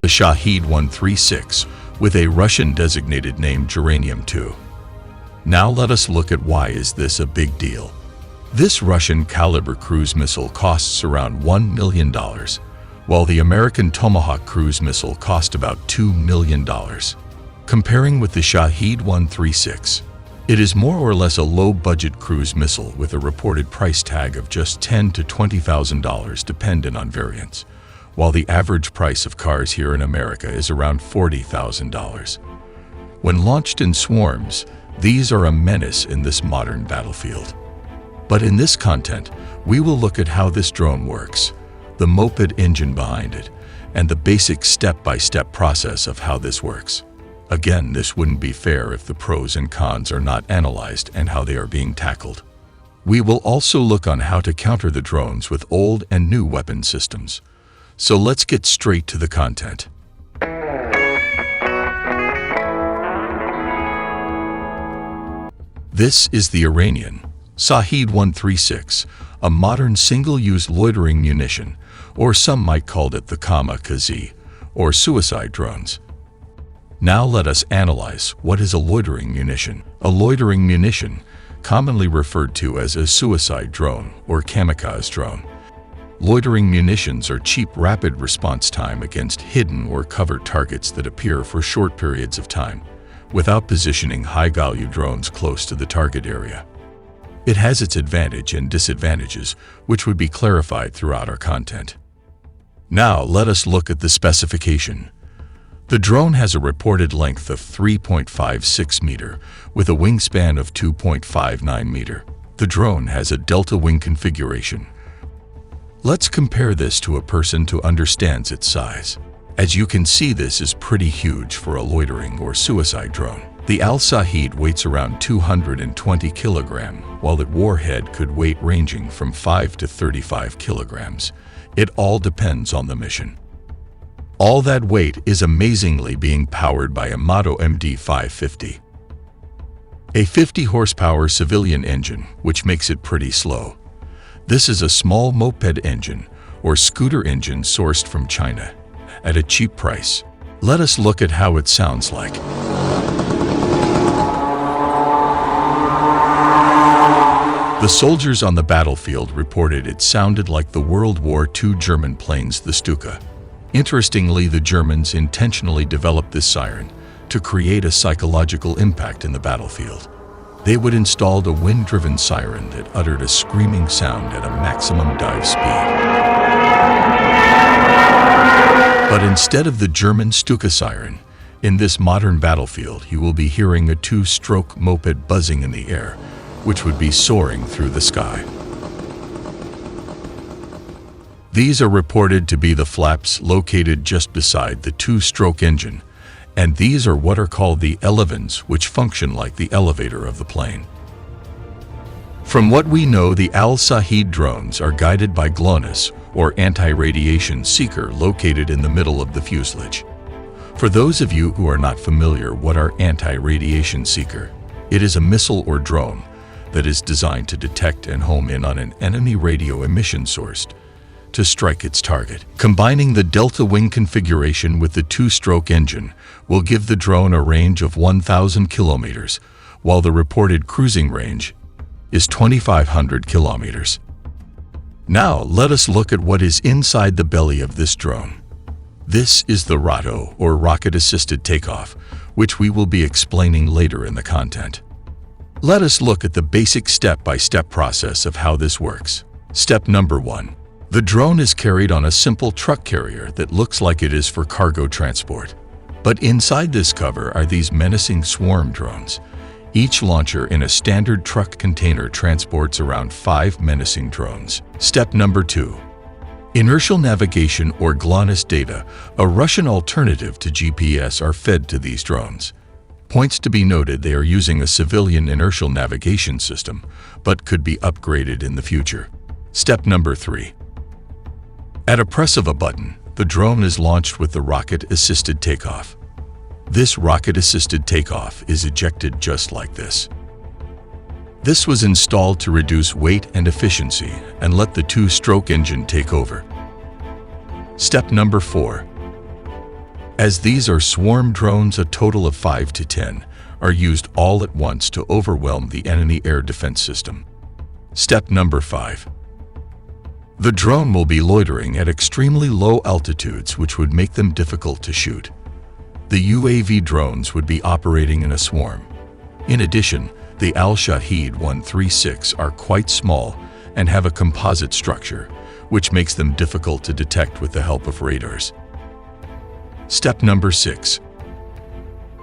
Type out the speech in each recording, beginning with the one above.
the Shahed 136, with a Russian designated name Geranium-2. Now let us look at why is this a big deal. This Russian caliber cruise missile costs around $1 million, while the American Tomahawk cruise missile cost about $2 million. Comparing with the Shahed 136, it is more or less a low-budget cruise missile with a reported price tag of just $10,000 to $20,000 dependent on variants, while the average price of cars here in America is around $40,000. When launched in swarms, these are a menace in this modern battlefield. But in this content, we will look at how this drone works, the moped engine behind it, and the basic step-by-step process of how this works. Again, this wouldn't be fair if the pros and cons are not analyzed and how they are being tackled. We will also look on how to counter the drones with old and new weapon systems. So let's get straight to the content. This is the Iranian Shahed 136, a modern single-use loitering munition, or some might call it the kamikaze, or suicide drones. Now let us analyze what is a loitering munition. A loitering munition, commonly referred to as a suicide drone or kamikaze drone. Loitering munitions are cheap, rapid response time against hidden or covered targets that appear for short periods of time, without positioning high-value drones close to the target area. It has its advantage and disadvantages, which would be clarified throughout our content. Now let us look at the specification. The drone has a reported length of 3.56 meter with a wingspan of 2.59 meter. The drone has a delta wing configuration. Let's compare this to a person to understand its size. As you can see, this is pretty huge for a loitering or suicide drone. The Al-Shahed weighs around 220 kilograms, while its warhead could weight ranging from 5 to 35 kilograms. It all depends on the mission. All that weight is amazingly being powered by a Mato MD550, a 50 horsepower civilian engine, which makes it pretty slow. This is a small moped engine or scooter engine sourced from China at a cheap price. Let us look at how it sounds like. The soldiers on the battlefield reported it sounded like the World War II German planes, the Stuka. Interestingly, the Germans intentionally developed this siren to create a psychological impact in the battlefield. They would install a wind-driven siren that uttered a screaming sound at a maximum dive speed. But instead of the German Stuka siren, in this modern battlefield you will be hearing a two-stroke moped buzzing in the air, which would be soaring through the sky. These are reported to be the flaps located just beside the two-stroke engine, and these are what are called the elevons, which function like the elevator of the plane. From what we know, the Al-Shahed drones are guided by GLONASS, or anti-radiation seeker, located in the middle of the fuselage. For those of you who are not familiar, what are anti-radiation seeker? It is a missile or drone that is designed to detect and home in on an enemy radio emission source to strike its target. Combining the delta wing configuration with the two-stroke engine will give the drone a range of 1,000 kilometers, while the reported cruising range is 2,500 kilometers. Now let us look at what is inside the belly of this drone. This is the RATO, or rocket-assisted takeoff, which we will be explaining later in the content. Let us look at the basic step-by-step process of how this works. Step number 1. The drone is carried on a simple truck carrier that looks like it is for cargo transport. But inside this cover are these menacing swarm drones. Each launcher in a standard truck container transports around 5 menacing drones. Step number 2. Inertial navigation or GLONASS data, a Russian alternative to GPS, are fed to these drones. Points to be noted: they are using a civilian inertial navigation system, but could be upgraded in the future. Step number 3. At a press of a button, the drone is launched with the rocket-assisted takeoff. This rocket-assisted takeoff is ejected just like this. This was installed to reduce weight and efficiency and let the two-stroke engine take over. Step number 4. As these are swarm drones, a total of 5 to 10 are used all at once to overwhelm the enemy air defense system. Step number 5. The drone will be loitering at extremely low altitudes, which would make them difficult to shoot. The UAV drones would be operating in a swarm. In addition, the Al-Shaheed 136 are quite small and have a composite structure, which makes them difficult to detect with the help of radars. Step number 6.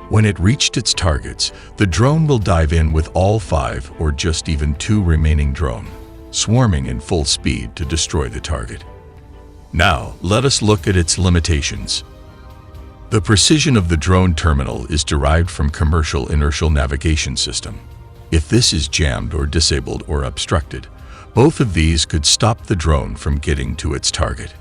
When it reached its targets, the drone will dive in with all 5 or just even 2 remaining drones, swarming in full speed to destroy the target. Now, let us look at its limitations. The precision of the drone terminal is derived from commercial inertial navigation system. If this is jammed or disabled or obstructed, both of these could stop the drone from getting to its target.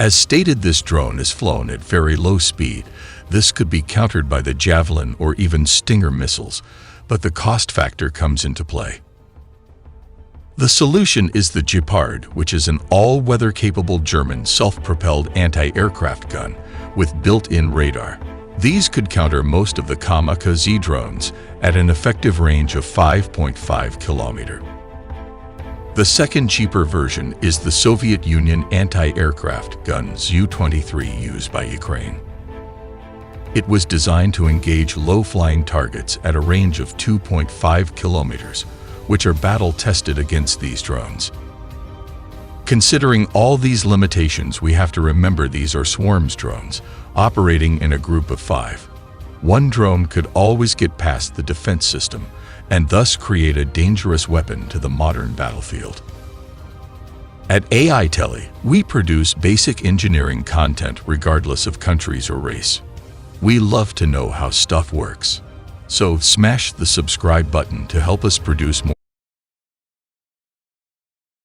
As stated, this drone is flown at very low speed. This could be countered by the Javelin or even Stinger missiles, but the cost factor comes into play. The solution is the Gepard, which is an all-weather capable German self-propelled anti-aircraft gun with built-in radar. These could counter most of the kamikaze drones at an effective range of 5.5 kilometers. The second cheaper version is the Soviet Union anti-aircraft gun Zu-23 used by Ukraine. It was designed to engage low-flying targets at a range of 2.5 kilometers, which are battle-tested against these drones. Considering all these limitations, we have to remember these are swarms drones, operating in a group of 5. One drone could always get past the defense system, and thus create a dangerous weapon to the modern battlefield. At AI Tele, we produce basic engineering content regardless of countries or race. We love to know how stuff works. So smash the subscribe button to help us produce more